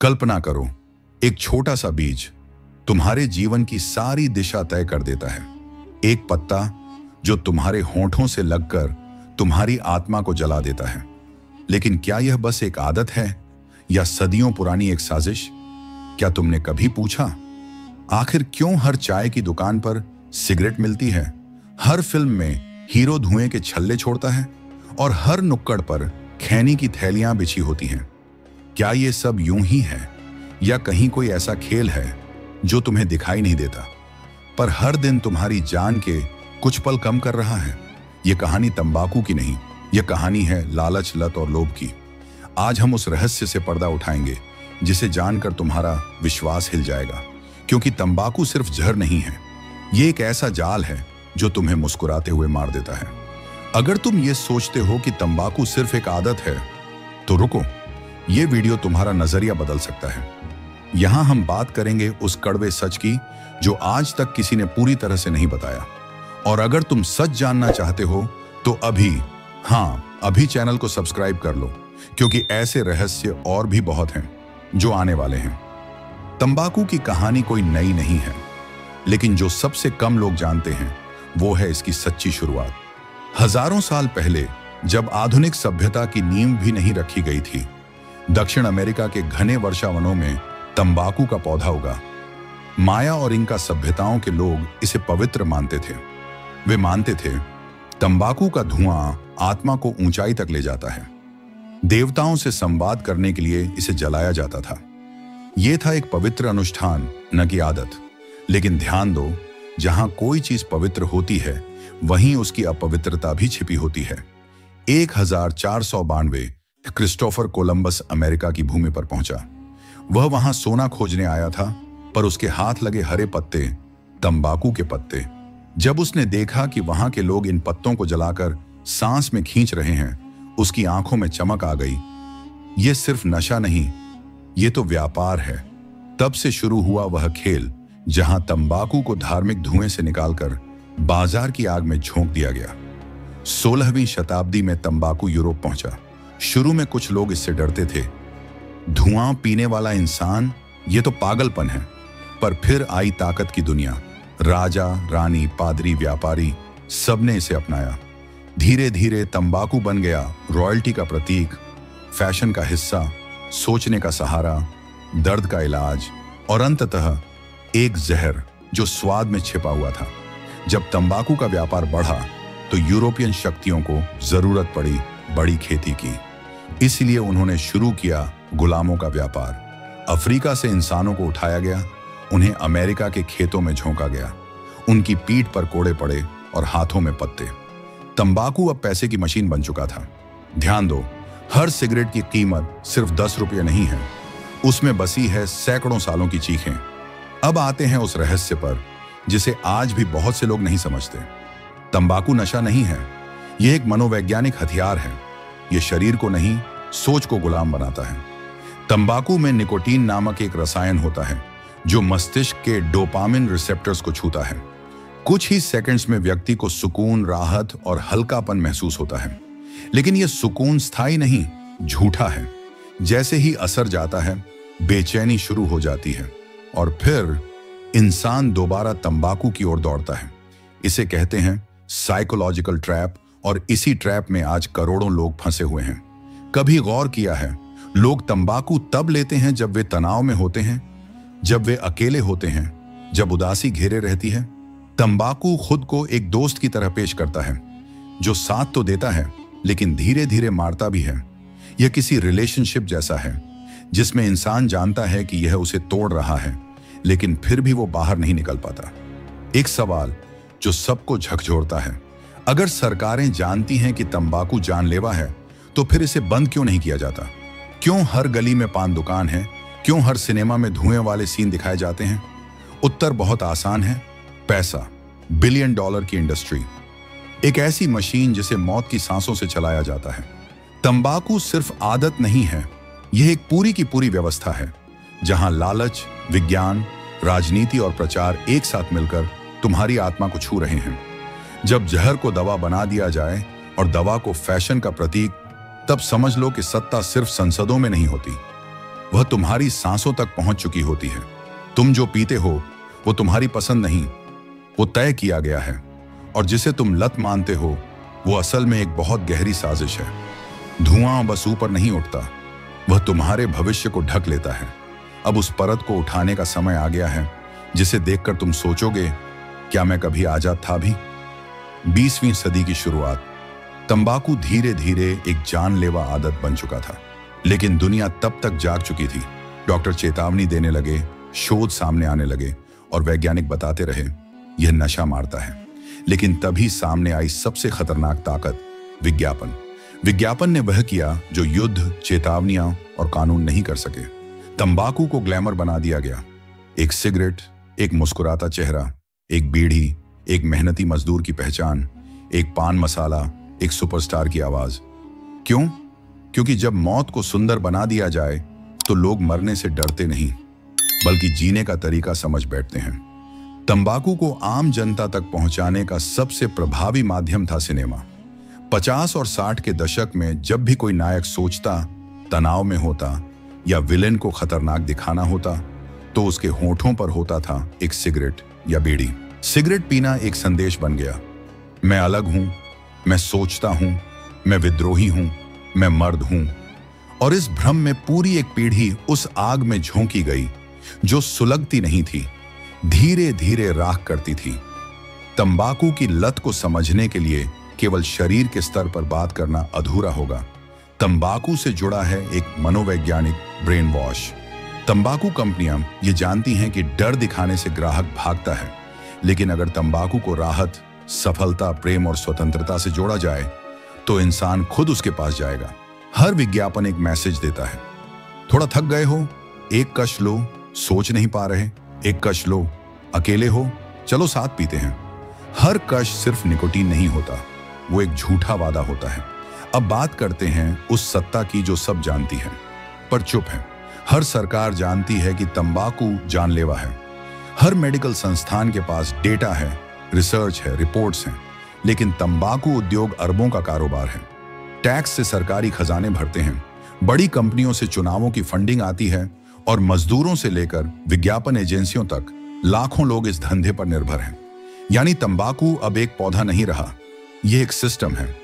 कल्पना करो, एक छोटा सा बीज तुम्हारे जीवन की सारी दिशा तय कर देता है। एक पत्ता जो तुम्हारे होंठों से लगकर तुम्हारी आत्मा को जला देता है। लेकिन क्या यह बस एक आदत है या सदियों पुरानी एक साजिश? क्या तुमने कभी पूछा, आखिर क्यों हर चाय की दुकान पर सिगरेट मिलती है, हर फिल्म में हीरो धुएं के छल्ले छोड़ता है और हर नुक्कड़ पर खैनी की थैलियां बिछी होती हैं? क्या ये सब यूं ही है या कहीं कोई ऐसा खेल है जो तुम्हें दिखाई नहीं देता पर हर दिन तुम्हारी जान के कुछ पल कम कर रहा है? यह कहानी तंबाकू की नहीं, यह कहानी है लालच, लत और लोभ की। आज हम उस रहस्य से पर्दा उठाएंगे जिसे जानकर तुम्हारा विश्वास हिल जाएगा, क्योंकि तंबाकू सिर्फ जहर नहीं है, ये एक ऐसा जाल है जो तुम्हें मुस्कुराते हुए मार देता है। अगर तुम ये सोचते हो कि तंबाकू सिर्फ एक आदत है तो रुको, ये वीडियो तुम्हारा नजरिया बदल सकता है। यहां हम बात करेंगे उस कड़वे सच की जो आज तक किसी ने पूरी तरह से नहीं बताया। और अगर तुम सच जानना चाहते हो तो अभी चैनल को सब्सक्राइब कर लो, क्योंकि ऐसे रहस्य और भी बहुत हैं जो आने वाले हैं। तंबाकू की कहानी कोई नई नहीं है, लेकिन जो सबसे कम लोग जानते हैं वो है इसकी सच्ची शुरुआत। हजारों साल पहले, जब आधुनिक सभ्यता की नींव भी नहीं रखी गई थी, दक्षिण अमेरिका के घने वर्षावनों में तंबाकू का पौधा उगा। माया और इंका सभ्यताओं के लोग इसे पवित्र मानते थे। वे मानते थे तंबाकू का धुआं आत्मा को ऊंचाई तक ले जाता है। देवताओं से संवाद करने के लिए इसे जलाया जाता था। यह था एक पवित्र अनुष्ठान, न कि आदत। लेकिन ध्यान दो, जहां कोई चीज पवित्र होती है वहीं उसकी अपवित्रता भी छिपी होती है। 1492 क्रिस्टोफर कोलंबस अमेरिका की भूमि पर पहुंचा। वह वहां सोना खोजने आया था, पर उसके हाथ लगे हरे पत्ते तंबाकू के पत्ते। जब उसने देखा कि वहां के लोग इन पत्तों को जलाकर सांस में खींच रहे हैं, उसकी आंखों में चमक आ गई। यह सिर्फ नशा नहीं, ये तो व्यापार है। तब से शुरू हुआ वह खेल जहां तंबाकू को धार्मिक धुएं से निकालकर बाजार की आग में झोंक दिया गया। 16वीं शताब्दी में तंबाकू यूरोप पहुंचा। शुरू में कुछ लोग इससे डरते थे। धुआं पीने वाला इंसान, ये तो पागलपन है। पर फिर आई ताकत की दुनिया। राजा, रानी, पादरी, व्यापारी, सबने इसे अपनाया। धीरे धीरे तंबाकू बन गया रॉयल्टी का प्रतीक, फैशन का हिस्सा, सोचने का सहारा, दर्द का इलाज और अंततः एक जहर जो स्वाद में छिपा हुआ था। जब तंबाकू का व्यापार बढ़ा तो यूरोपियन शक्तियों को जरूरत पड़ी बड़ी खेती की। इसलिए उन्होंने शुरू किया गुलामों का व्यापार। अफ्रीका से इंसानों को उठाया गया, उन्हें अमेरिका के खेतों में झोंका गया। उनकी पीठ पर कोड़े पड़े और हाथों में पत्ते। तंबाकू अब पैसे की मशीन बन चुका था। ध्यान दो, हर सिगरेट की कीमत सिर्फ 10 रुपये नहीं है, उसमें बसी है सैकड़ों सालों की चीखें। अब आते हैं उस रहस्य पर जिसे आज भी बहुत से लोग नहीं समझते। तंबाकू नशा नहीं है, यह एक मनोवैज्ञानिक हथियार है। यह शरीर को नहीं, सोच को गुलाम बनाता है। तंबाकू में निकोटीन नामक एक रसायन होता है जो मस्तिष्क के डोपामिन रिसेप्टर्स को छूता है। कुछ ही सेकंड्स में व्यक्ति को सुकून, राहत और हल्कापन महसूस होता है। लेकिन यह सुकून स्थायी नहीं, झूठा है। जैसे ही असर जाता है, बेचैनी शुरू हो जाती है और फिर इंसान दोबारा तंबाकू की ओर दौड़ता है। इसे कहते हैं साइकोलॉजिकल ट्रैप, और इसी ट्रैप में आज करोड़ों लोग फंसे हुए हैं। कभी गौर किया है, लोग तंबाकू तब लेते हैं जब वे तनाव में होते हैं, जब वे अकेले होते हैं, जब उदासी घेरे रहती है। तंबाकू खुद को एक दोस्त की तरह पेश करता है जो साथ तो देता है लेकिन धीरे धीरे मारता भी है। यह किसी रिलेशनशिप जैसा है जिसमें इंसान जानता है कि यह उसे तोड़ रहा है, लेकिन फिर भी वो बाहर नहीं निकल पाता। एक सवाल जो सबको झकझोरता है, अगर सरकारें जानती हैं कि तंबाकू जानलेवा है तो फिर इसे बंद क्यों नहीं किया जाता? क्यों हर गली में पान दुकान है? क्यों हर सिनेमा में धुएं वाले सीन दिखाए जाते हैं? उत्तर बहुत आसान है, पैसा। बिलियन डॉलर की इंडस्ट्री, एक ऐसी मशीन जिसे मौत की सांसों से चलाया जाता है। तंबाकू सिर्फ आदत नहीं है, यह एक पूरी की पूरी व्यवस्था है जहां लालच, विज्ञान, राजनीति और प्रचार एक साथ मिलकर तुम्हारी आत्मा को छू रहे हैं। जब जहर को दवा बना दिया जाए और दवा को फैशन का प्रतीक, तब समझ लो कि सत्ता सिर्फ संसदों में नहीं होती, वह तुम्हारी सांसों तक पहुंच चुकी होती है। तुम जो पीते हो वो तुम्हारी पसंद नहीं, वो तय किया गया है। और जिसे तुम लत मानते हो वो असल में एक बहुत गहरी साजिश है। धुआं बस ऊपर नहीं उठता, वह तुम्हारे भविष्य को ढक लेता है। अब उस परत को उठाने का समय आ गया है जिसे देखकर तुम सोचोगे, क्या मैं कभी आजाद था भी? 20वीं सदी की शुरुआत। तंबाकू धीरे धीरे एक जानलेवा आदत बन चुका था, लेकिन दुनिया तब तक जाग चुकी थी। डॉक्टर चेतावनी देने लगे, शोध सामने आने लगे और वैज्ञानिक बताते रहे यह नशा मारता है। लेकिन तभी सामने आई सबसे खतरनाक ताकत, विज्ञापन। विज्ञापन ने वह किया जो युद्ध, चेतावनियां और कानून नहीं कर सके। तंबाकू को ग्लैमर बना दिया गया। एक सिगरेट, एक मुस्कुराता चेहरा, एक बीड़ी, एक मेहनती मजदूर की पहचान, एक पान मसाला, एक सुपरस्टार की आवाज। क्यों? क्योंकि जब मौत को सुंदर बना दिया जाए तो लोग मरने से डरते नहीं, बल्कि जीने का तरीका समझ बैठते हैं। तंबाकू को आम जनता तक पहुंचाने का सबसे प्रभावी माध्यम था सिनेमा। 50 और 60 के दशक में जब भी कोई नायक सोचता, तनाव में होता या विलेन को खतरनाक दिखाना होता, तो उसके होठों पर होता था एक सिगरेट या बीड़ी। सिगरेट पीना एक संदेश बन गया, मैं अलग हूं, मैं सोचता हूं, मैं विद्रोही हूं, मैं मर्द हूं। और इस भ्रम में पूरी एक पीढ़ी उस आग में झोंकी गई जो सुलगती नहीं थी, धीरे धीरे राख करती थी। तंबाकू की लत को समझने के लिए केवल शरीर के स्तर पर बात करना अधूरा होगा। तंबाकू से जुड़ा है एक मनोवैज्ञानिक ब्रेन वॉश। तंबाकू कंपनियां ये जानती हैं कि डर दिखाने से ग्राहक भागता है, लेकिन अगर तंबाकू को राहत, सफलता, प्रेम और स्वतंत्रता से जोड़ा जाए तो इंसान खुद उसके पास जाएगा। हर विज्ञापन एक मैसेज देता है, थोड़ा थक गए हो, एक कश लो, सोच नहीं पा रहे, एक कश लो, अकेले हो, चलो साथ पीते हैं। हर कश सिर्फ निकोटीन नहीं होता, वो एक झूठा वादा होता है। अब बात करते हैं उस सत्ता की जो सब जानती है पर चुप है। हर सरकार जानती है कि तंबाकू जानलेवा है। हर मेडिकल संस्थान के पास डेटा है, रिसर्च है, रिपोर्ट्स हैं, लेकिन तंबाकू उद्योग अरबों का कारोबार है। टैक्स से सरकारी खजाने भरते हैं, बड़ी कंपनियों से चुनावों की फंडिंग आती है और मजदूरों से लेकर विज्ञापन एजेंसियों तक लाखों लोग इस धंधे पर निर्भर हैं। यानी तंबाकू अब एक पौधा नहीं रहा, यह एक सिस्टम है,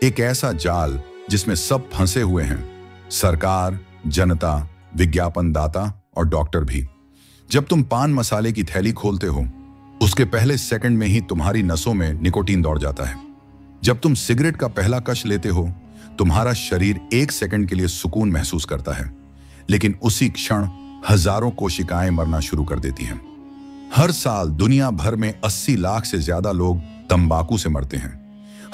एक ऐसा जाल जिसमें सब फंसे हुए हैं, सरकार, जनता, विज्ञापनदाता और डॉक्टर भी। जब तुम पान मसाले की थैली खोलते हो, उसके पहले सेकंड में ही तुम्हारी नसों में निकोटीन दौड़ जाता है। जब तुम सिगरेट का पहला कश लेते हो, तुम्हारा शरीर एक सेकंड के लिए सुकून महसूस करता है, लेकिन उसी क्षण हजारों कोशिकाएं मरना शुरू कर देती हैं। हर साल दुनिया भर में 80 लाख से ज्यादा लोग तंबाकू से मरते हैं।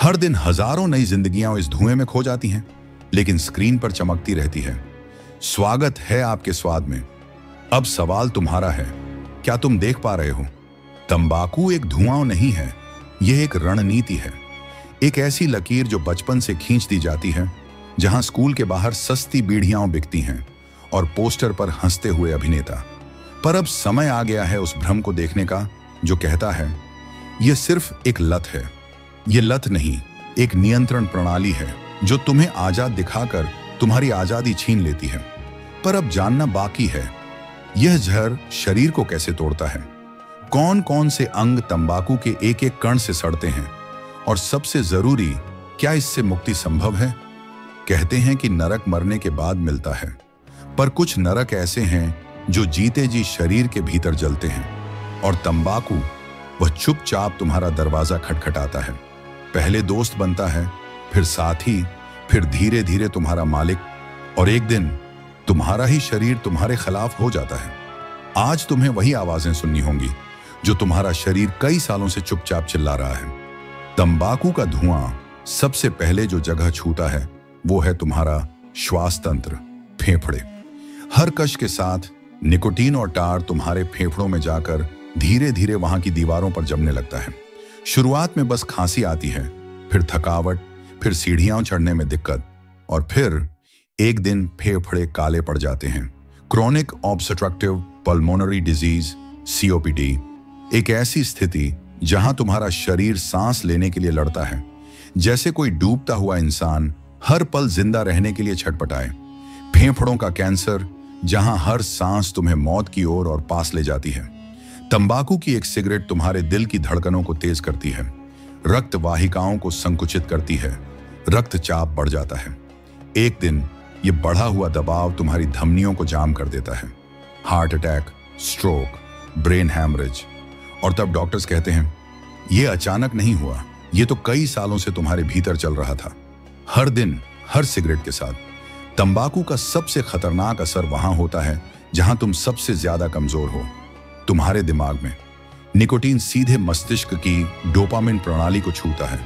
हर दिन हजारों नई जिंदगियां इस धुएं में खो जाती हैं, लेकिन स्क्रीन पर चमकती रहती है। स्वागत है आपके स्वाद में। अब सवाल तुम्हारा है, क्या तुम देख पा रहे हो? तंबाकू एक धुआं नहीं है, यह एक रणनीति है। एक ऐसी लकीर जो बचपन से खींच दी जाती है, जहां स्कूल के बाहर सस्ती बीड़ियां बिकती हैं और पोस्टर पर हंसते हुए अभिनेता। पर अब समय आ गया है उस भ्रम को देखने का जो कहता है यह सिर्फ एक लत है। यह लत नहीं, एक नियंत्रण प्रणाली है जो तुम्हें आजाद दिखाकर तुम्हारी आजादी छीन लेती है। पर अब जानना बाकी है, यह जहर शरीर को कैसे तोड़ता है, कौन कौन से अंग तंबाकू के एक एक कण से सड़ते हैं, और सबसे जरूरी, क्या इससे मुक्ति संभव है? कहते हैं कि नरक मरने के बाद मिलता है, पर कुछ नरक ऐसे हैं जो जीते जी शरीर के भीतर जलते हैं, और तंबाकू वह चुपचाप तुम्हारा दरवाजा खटखटाता है। पहले दोस्त बनता है, फिर साथी, फिर धीरे धीरे तुम्हारा मालिक, और एक दिन तुम्हारा ही शरीर तुम्हारे खिलाफ हो जाता है। आज तुम्हें वही आवाजें सुननी होंगी जो तुम्हारा शरीर कई सालों से चुपचाप चिल्ला रहा है। तंबाकू का धुआं सबसे पहले जो जगह छूता है वो है तुम्हारा श्वास तंत्र, फेफड़े। हर कश के साथ निकोटीन और टार तुम्हारे फेफड़ों में जाकर धीरे धीरे वहां की दीवारों पर जमने लगता है। शुरुआत में बस खांसी आती है, फिर थकावट, फिर सीढ़ियां चढ़ने में दिक्कत, और फिर एक दिन फेफड़े काले पड़ जाते हैं। Chronic obstructive pulmonary disease, COPD, एक ऐसी स्थिति जहां तुम्हारा शरीर सांस लेने के लिए लड़ता है, जैसे कोई डूबता हुआ इंसान हर पल जिंदा रहने के लिए छटपटाए। फेफड़ों का कैंसर जहां हर सांस तुम्हें मौत की ओर और पास ले जाती है। तंबाकू की एक सिगरेट तुम्हारे दिल की धड़कनों को तेज करती है, रक्त वाहिकाओं को संकुचित करती है, रक्तचाप बढ़ जाता है। एक दिन ये बढ़ा हुआ दबाव तुम्हारी धमनियों को जाम कर देता है, heart attack, stroke, brain haemorrhage. और तब डॉक्टर्स कहते हैं ये अचानक नहीं हुआ, ये तो कई सालों से तुम्हारे भीतर चल रहा था। हर दिन, हर सिगरेट के साथ तंबाकू का सबसे खतरनाक असर वहां होता है जहां तुम सबसे ज्यादा कमजोर हो, तुम्हारे दिमाग में। निकोटीन सीधे मस्तिष्क की डोपामिन प्रणाली को छूता है।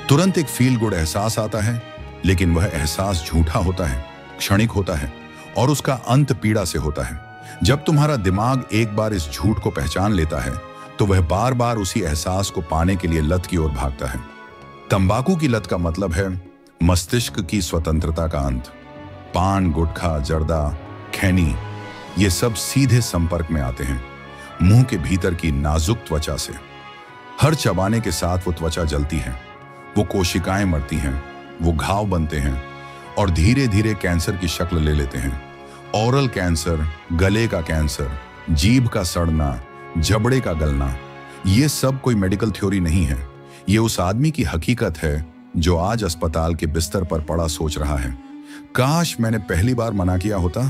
तुरंत एक फील गुड एहसास आता है, लेकिन वह एहसास झूठा होता है, क्षणिक होता है और उसका अंत पीड़ा से होता है। जब तुम्हारा दिमाग एक बार इस झूठ को पहचान लेता है तो वह बार बार उसी एहसास को पाने के लिए लत की ओर भागता है। तंबाकू की लत का मतलब है मस्तिष्क की स्वतंत्रता का अंत। पान, गुटखा, जर्दा, खैनी, ये सब सीधे संपर्क में आते हैं मुंह के भीतर की नाजुक त्वचा से। हर चबाने के साथ वो त्वचा जलती है, वो कोशिकाएं मरती हैं, वो घाव बनते हैं और धीरे धीरे कैंसर की शक्ल ले लेते हैं। ओरल कैंसर, गले का कैंसर, जीभ का सड़ना, जबड़े का गलना, ये सब कोई मेडिकल थ्योरी नहीं है। ये उस आदमी की हकीकत है जो आज अस्पताल के बिस्तर पर पड़ा सोच रहा है, काश मैंने पहली बार मना किया होता।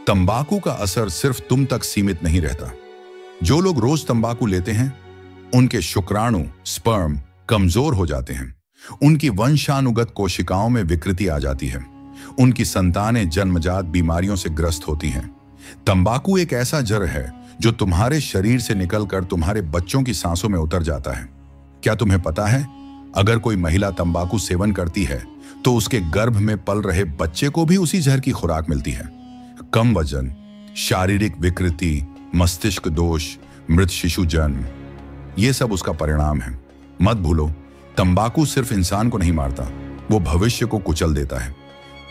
तंबाकू का असर सिर्फ तुम तक सीमित नहीं रहता। जो लोग रोज तंबाकू लेते हैं उनके शुक्राणु, स्पर्म कमजोर हो जाते हैं, उनकी वंशानुगत कोशिकाओं में विकृति आ जाती है, उनकी संतानें जन्मजात बीमारियों से ग्रस्त होती हैं। तंबाकू एक ऐसा जहर है जो तुम्हारे शरीर से निकलकर तुम्हारे बच्चों की सांसों में उतर जाता है। क्या तुम्हें पता है, अगर कोई महिला तंबाकू सेवन करती है तो उसके गर्भ में पल रहे बच्चे को भी उसी जहर की खुराक मिलती है। कम वजन, शारीरिक विकृति, मस्तिष्क दोष, मृत शिशु जन्म, ये सब उसका परिणाम है। मत भूलो, तंबाकू सिर्फ इंसान को नहीं मारता, वो भविष्य को कुचल देता है।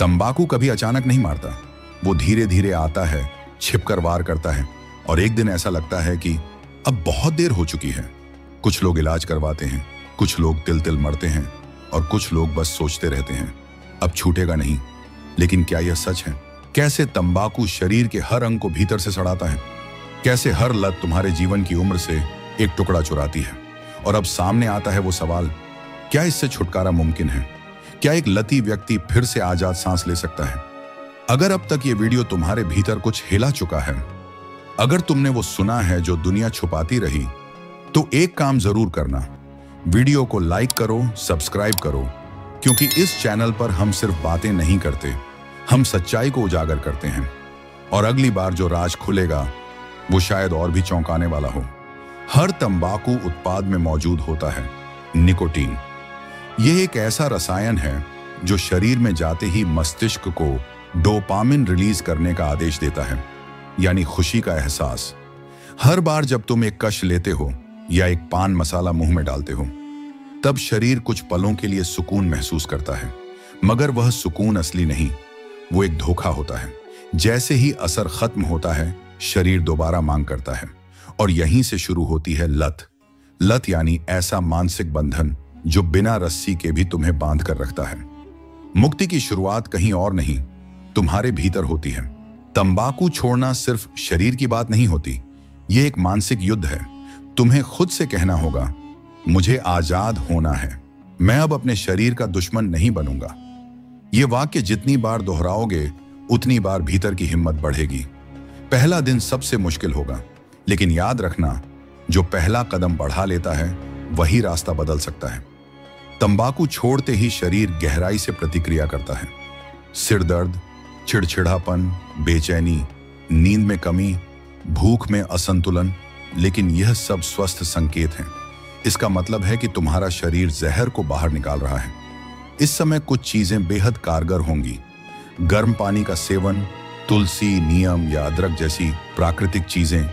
तंबाकू कभी अचानक नहीं मारता, वो धीरे धीरे आता है, छिपकर वार करता है और एक दिन ऐसा लगता है कि अब बहुत देर हो चुकी है। कुछ लोग इलाज करवाते हैं, कुछ लोग तिल तिल मरते हैं और कुछ लोग बस सोचते रहते हैं अब छूटेगा नहीं। लेकिन क्या यह सच है? कैसे तंबाकू शरीर के हर अंग को भीतर से सड़ाता है, कैसे हर लत तुम्हारे जीवन की उम्र से एक टुकड़ा चुराती है। और अब सामने आता है वो सवाल, क्या इससे छुटकारा मुमकिन है? क्या एक लती व्यक्ति फिर से आजाद सांस ले सकता है? अगर अब तक ये वीडियो तुम्हारे भीतर कुछ हिला चुका है, अगर तुमने वो सुना है जो दुनिया छुपाती रही, तो एक काम जरूर करना, वीडियो को लाइक करो, सब्सक्राइब करो, क्योंकि इस चैनल पर हम सिर्फ बातें नहीं करते, हम सच्चाई को उजागर करते हैं। और अगली बार जो राज खुलेगा वो शायद और भी चौंकाने वाला हो। हर तंबाकू उत्पाद में मौजूद होता है निकोटीन। यह एक ऐसा रसायन है जो शरीर में जाते ही मस्तिष्क को डोपामिन रिलीज करने का आदेश देता है, यानी खुशी का एहसास। हर बार जब तुम एक कश लेते हो या एक पान मसाला मुंह में डालते हो, तब शरीर कुछ पलों के लिए सुकून महसूस करता है, मगर वह सुकून असली नहीं, वो एक धोखा होता है। जैसे ही असर खत्म होता है, शरीर दोबारा मांग करता है और यहीं से शुरू होती है लत। लत यानी ऐसा मानसिक बंधन जो बिना रस्सी के भी तुम्हें बांध कर रखता है। मुक्ति की शुरुआत कहीं और नहीं, तुम्हारे भीतर होती है। तंबाकू छोड़ना सिर्फ शरीर की बात नहीं होती, ये एक मानसिक युद्ध है। तुम्हें खुद से कहना होगा, मुझे आजाद होना है, मैं अब अपने शरीर का दुश्मन नहीं बनूंगा। ये वाक्य जितनी बार दोहराओगे उतनी बार भीतर की हिम्मत बढ़ेगी। पहला दिन सबसे मुश्किल होगा, लेकिन याद रखना, जो पहला कदम बढ़ा लेता है वही रास्ता बदल सकता है। तंबाकू छोड़ते ही शरीर गहराई से प्रतिक्रिया करता है। सिर दर्द, चिड़चिड़ापन, बेचैनी, नींद में कमी, भूख में असंतुलन, लेकिन यह सब स्वस्थ संकेत हैं। इसका मतलब है कि तुम्हारा शरीर जहर को बाहर निकाल रहा है। इस समय कुछ चीजें बेहद कारगर होंगी। गर्म पानी का सेवन, तुलसी, नीम या अदरक जैसी प्राकृतिक चीजें,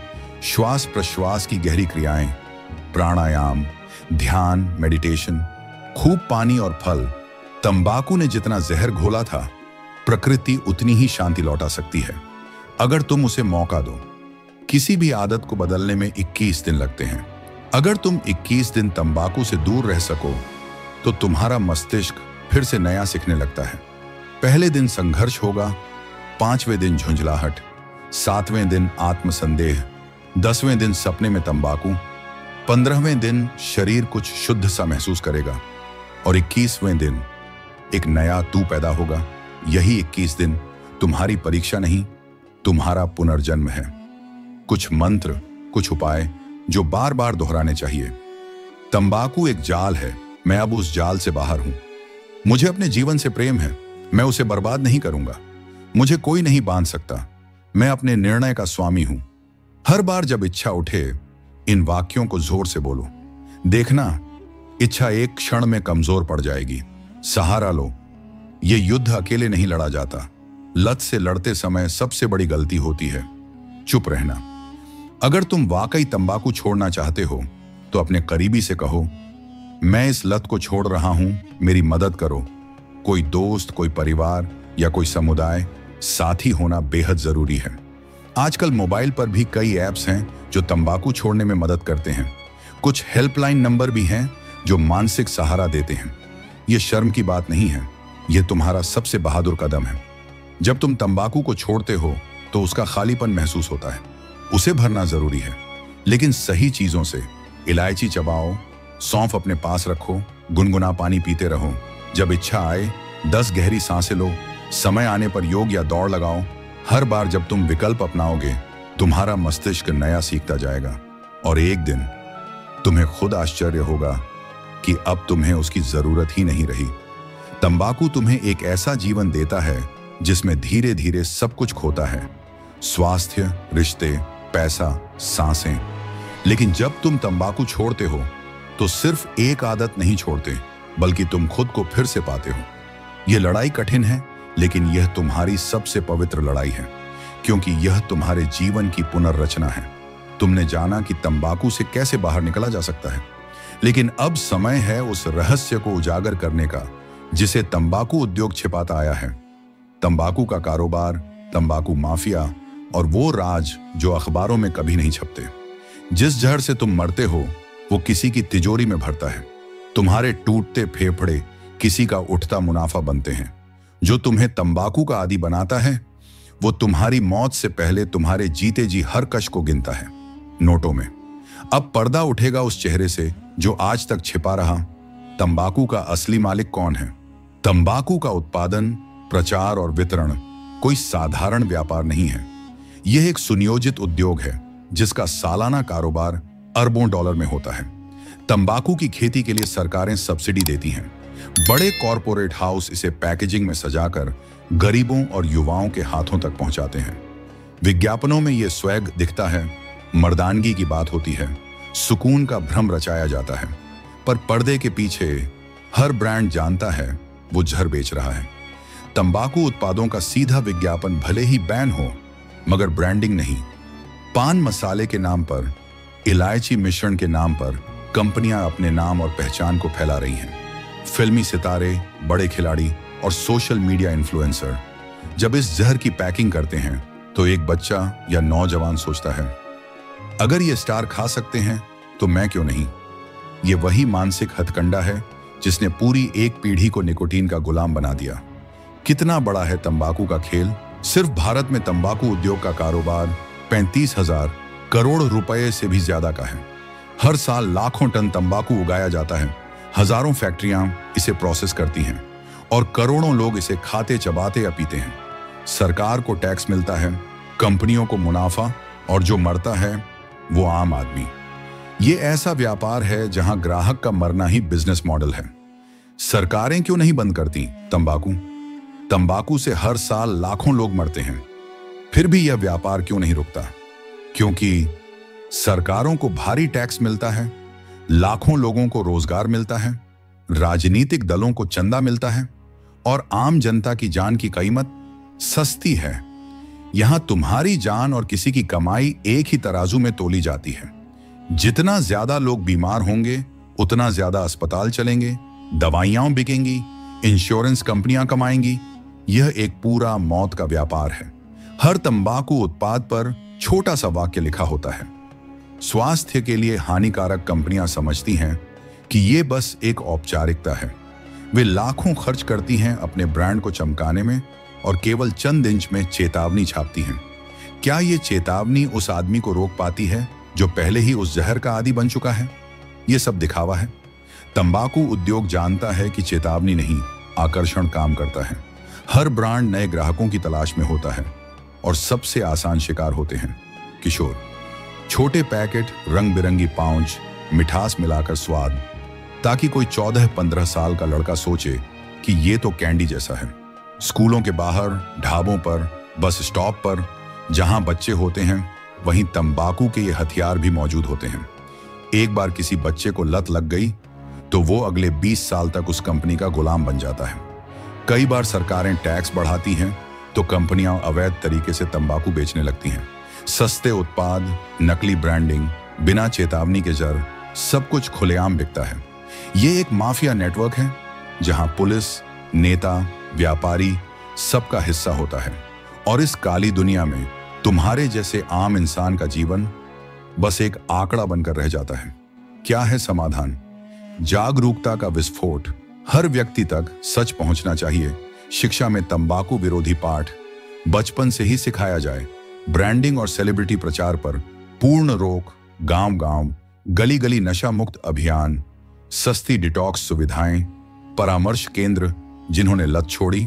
श्वास प्रश्वास की गहरी क्रियाएं, प्राणायाम, ध्यान, मेडिटेशन, खूब पानी और फल। तंबाकू ने जितना जहर घोला था, प्रकृति उतनी ही शांति लौटा सकती है, अगर तुम उसे मौका दो। किसी भी आदत को बदलने में 21 दिन लगते हैं। अगर तुम 21 दिन तंबाकू से दूर रह सको तो तुम्हारा मस्तिष्क फिर से नया सीखने लगता है। पहले दिन संघर्ष होगा, 5वें दिन झुंझलाहट, 7वें दिन आत्मसंदेह, 10वें दिन सपने में तंबाकू, 15वें दिन शरीर कुछ शुद्ध सा महसूस करेगा और 21वें दिन एक नया तू पैदा होगा। यही 21 दिन तुम्हारी परीक्षा नहीं, तुम्हारा पुनर्जन्म है। कुछ मंत्र, कुछ उपाय जो बार बार दोहराने चाहिए। तंबाकू एक जाल है, मैं अब उस जाल से बाहर हूं। मुझे अपने जीवन से प्रेम है, मैं उसे बर्बाद नहीं करूंगा। मुझे कोई नहीं बांध सकता, मैं अपने निर्णय का स्वामी हूं। हर बार जब इच्छा उठे, इन वाक्यों को जोर से बोलो। देखना, इच्छा एक क्षण में कमजोर पड़ जाएगी। सहारा लो। ये युद्ध अकेले नहीं लड़ा जाता। लत से लड़ते समय सबसे बड़ी गलती होती है चुप रहना। अगर तुम वाकई तंबाकू छोड़ना चाहते हो तो अपने करीबी से कहो, मैं इस लत को छोड़ रहा हूं, मेरी मदद करो। कोई दोस्त, कोई परिवार या कोई समुदाय साथी होना बेहद जरूरी है। आजकल मोबाइल पर भी कई ऐप्स हैं जो तंबाकू छोड़ने में मदद करते हैं। कुछ हेल्पलाइन नंबर भी हैं जो मानसिक सहारा देते हैं। यह शर्म की बात नहीं है, यह तुम्हारा सबसे बहादुर कदम है। जब तुम तंबाकू को छोड़ते हो तो उसका खालीपन महसूस होता है, उसे भरना जरूरी है, लेकिन सही चीजों से। इलायची चबाओ, सौंफ अपने पास रखो, गुनगुना पानी पीते रहो। जब इच्छा आए 10 गहरी सांसें लो। समय आने पर योग या दौड़ लगाओ। हर बार जब तुम विकल्प अपनाओगे, तुम्हारा मस्तिष्क नया सीखता जाएगा और एक दिन तुम्हें खुद आश्चर्य होगा कि अब तुम्हें उसकी जरूरत ही नहीं रही। तंबाकू तुम्हें एक ऐसा जीवन देता है जिसमें धीरे धीरे सब कुछ खोता है, स्वास्थ्य, रिश्ते, पैसा, सांसें। लेकिन जब तुम तंबाकू छोड़ते हो तो सिर्फ एक आदत नहीं छोड़ते, बल्कि तुम खुद को फिर से पाते हो। यह लड़ाई कठिन है, लेकिन यह तुम्हारी सबसे पवित्र लड़ाई है, क्योंकि यह तुम्हारे जीवन की पुनर्रचना है। तुमने जाना कि तंबाकू से कैसे बाहर निकला जा सकता है, लेकिन अब समय है उस रहस्य को उजागर करने का जिसे तंबाकू उद्योग छिपाता आया है। तंबाकू का कारोबार, तंबाकू माफिया और वो राज जो अखबारों में कभी नहीं छपते। जिस जहर से तुम मरते हो वो किसी की तिजोरी में भरता है। तुम्हारे टूटते फेफड़े किसी का उठता मुनाफा बनते हैं। जो तुम्हें तंबाकू का आदी बनाता है वो तुम्हारी मौत से पहले तुम्हारे जीते जी हर कश को गिनता है नोटों में। अब पर्दा उठेगा उस चेहरे से जो आज तक छिपा रहा। तंबाकू का असली मालिक कौन है? तंबाकू का उत्पादन, प्रचार और वितरण कोई साधारण व्यापार नहीं है। यह एक सुनियोजित उद्योग है जिसका सालाना कारोबार अरबों डॉलर में होता है। तंबाकू की खेती के लिए सरकारें सब्सिडी देती हैं। बड़े कॉरपोरेट हाउस इसे पैकेजिंग में सजाकर गरीबों और युवाओं के हाथों तक पहुंचाते हैं। विज्ञापनों में यह स्वैग दिखता है, मर्दानगी की बात होती है, सुकून का भ्रम रचाया जाता है, पर पर्दे के पीछे हर ब्रांड जानता है वो जहर बेच रहा है। तंबाकू उत्पादों का सीधा विज्ञापन भले ही बैन हो, मगर ब्रांडिंग नहीं। पान मसाले के नाम पर, इलायची मिश्रण के नाम पर कंपनियां अपने नाम और पहचान को फैला रही हैं। फिल्मी सितारे, बड़े खिलाड़ी और सोशल मीडिया इन्फ्लुएंसर जब इस जहर की पैकिंग करते हैं तो एक बच्चा या नौजवान सोचता है, अगर ये स्टार खा सकते हैं तो मैं क्यों नहीं। ये वही मानसिक हथकंडा है जिसने पूरी एक पीढ़ी को निकोटीन का गुलाम बना दिया। कितना बड़ा है तंबाकू का खेल? सिर्फ भारत में तंबाकू उद्योग का कारोबार 35,000 करोड़ रुपए से भी ज्यादा का है। हर साल लाखों टन तंबाकू उगाया जाता है। हजारों फैक्ट्रियां इसे प्रोसेस करती हैं और करोड़ों लोग इसे खाते, चबाते या पीते हैं। सरकार को टैक्स मिलता है, कंपनियों को मुनाफा, और जो मरता है वो आम आदमी। ये ऐसा व्यापार है जहां ग्राहक का मरना ही बिजनेस मॉडल है। सरकारें क्यों नहीं बंद करती तंबाकू? तंबाकू से हर साल लाखों लोग मरते हैं, फिर भी यह व्यापार क्यों नहीं रुकता? क्योंकि सरकारों को भारी टैक्स मिलता है, लाखों लोगों को रोजगार मिलता है, राजनीतिक दलों को चंदा मिलता है और आम जनता की जान की कीमत सस्ती है। यहां तुम्हारी जान और किसी की कमाई एक ही तराजू में तोली जाती है। जितना ज्यादा लोग बीमार होंगे उतना ज्यादा अस्पताल चलेंगे, दवाइयां बिकेंगी, इंश्योरेंस कंपनियां कमाएंगी। यह एक पूरा मौत का व्यापार है। हर तंबाकू उत्पाद पर छोटा सा वाक्य लिखा होता है, स्वास्थ्य के लिए हानिकारक। कंपनियां समझती हैं कि यह बस एक औपचारिकता है। वे लाखों खर्च करती हैं अपने ब्रांड को चमकाने में, और केवल चंद इंच में चेतावनी छापती हैं। क्या ये चेतावनी उस आदमी को रोक पाती है जो पहले ही उस जहर का आदी बन चुका है? ये सब दिखावा है। तंबाकू उद्योग जानता है कि चेतावनी नहीं, आकर्षण काम करता है। हर ब्रांड नए ग्राहकों की तलाश में होता है और सबसे आसान शिकार होते हैं किशोर। छोटे पैकेट, रंग बिरंगी पाउच, मिठास मिलाकर स्वाद, ताकि कोई 14-15 साल का लड़का सोचे कि ये तो कैंडी जैसा है। स्कूलों के बाहर, ढाबों पर, बस स्टॉप पर जहां बच्चे होते हैं, वहीं तंबाकू के ये हथियार भी मौजूद होते हैं। एक बार किसी बच्चे को लत लग गई तो वो अगले 20 साल तक उस कंपनी का गुलाम बन जाता है। कई बार सरकारें टैक्स बढ़ाती हैं तो कंपनियां अवैध तरीके से तंबाकू बेचने लगती हैं। सस्ते उत्पाद, नकली ब्रांडिंग, बिना चेतावनी के जर, सब कुछ खुलेआम बिकता है। ये एक माफिया नेटवर्क है जहां पुलिस, नेता, व्यापारी सबका हिस्सा होता है। और इस काली दुनिया में तुम्हारे जैसे आम इंसान का जीवन बस एक आंकड़ा बनकर रह जाता है। क्या है समाधान? जागरूकता का विस्फोट। हर व्यक्ति तक सच पहुंचना चाहिए। शिक्षा में तंबाकू विरोधी पाठ बचपन से ही सिखाया जाए। ब्रांडिंग और सेलिब्रिटी प्रचार पर पूर्ण रोक। गांव-गांव, गली-गली नशा मुक्त अभियान, सस्ती डिटॉक्स सुविधाएं, परामर्श केंद्र। जिन्होंने लत छोड़ी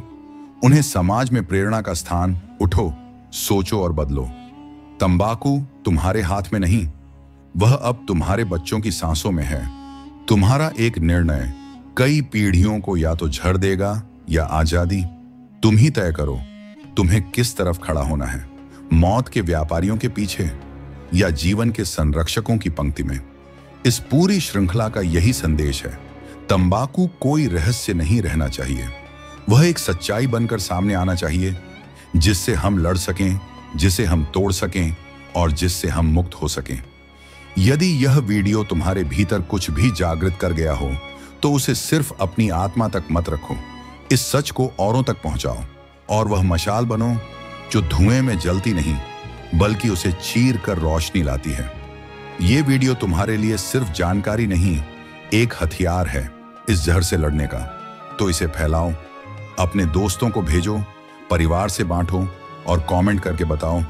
उन्हें समाज में प्रेरणा का स्थान। उठो, सोचो और बदलो। तंबाकू तुम्हारे हाथ में नहीं, वह अब तुम्हारे बच्चों की सांसों में है। तुम्हारा एक निर्णय कई पीढ़ियों को या तो झड़ देगा या आजादी। तुम ही तय करो तुम्हें किस तरफ खड़ा होना है, मौत के व्यापारियों के पीछे या जीवन के संरक्षकों की पंक्ति में। इस पूरी श्रृंखला का यही संदेश है। तंबाकू कोई रहस्य नहीं रहना चाहिए, वह एक सच्चाई बनकर सामने आना चाहिए, जिससे हम लड़ सकें, जिसे हम तोड़ सकें और जिससे हम मुक्त हो सकें। यदि यह वीडियो तुम्हारे भीतर कुछ भी जागृत कर गया हो तो उसे सिर्फ अपनी आत्मा तक मत रखो, इस सच को औरों तक पहुंचाओ और वह मशाल बनो जो धुएं में जलती नहीं बल्कि उसे चीर कर रोशनी लाती है। यह वीडियो तुम्हारे लिए सिर्फ जानकारी नहीं, एक हथियार है इस जहर से लड़ने का। तो इसे फैलाओ, अपने दोस्तों को भेजो, परिवार से बांटो और कमेंट करके बताओ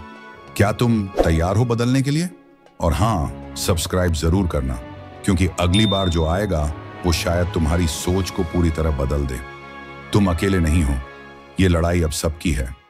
क्या तुम तैयार हो बदलने के लिए। और हाँ, सब्सक्राइब जरूर करना, क्योंकि अगली बार जो आएगा वो शायद तुम्हारी सोच को पूरी तरह बदल दे। तुम अकेले नहीं हो, ये लड़ाई अब सबकी है।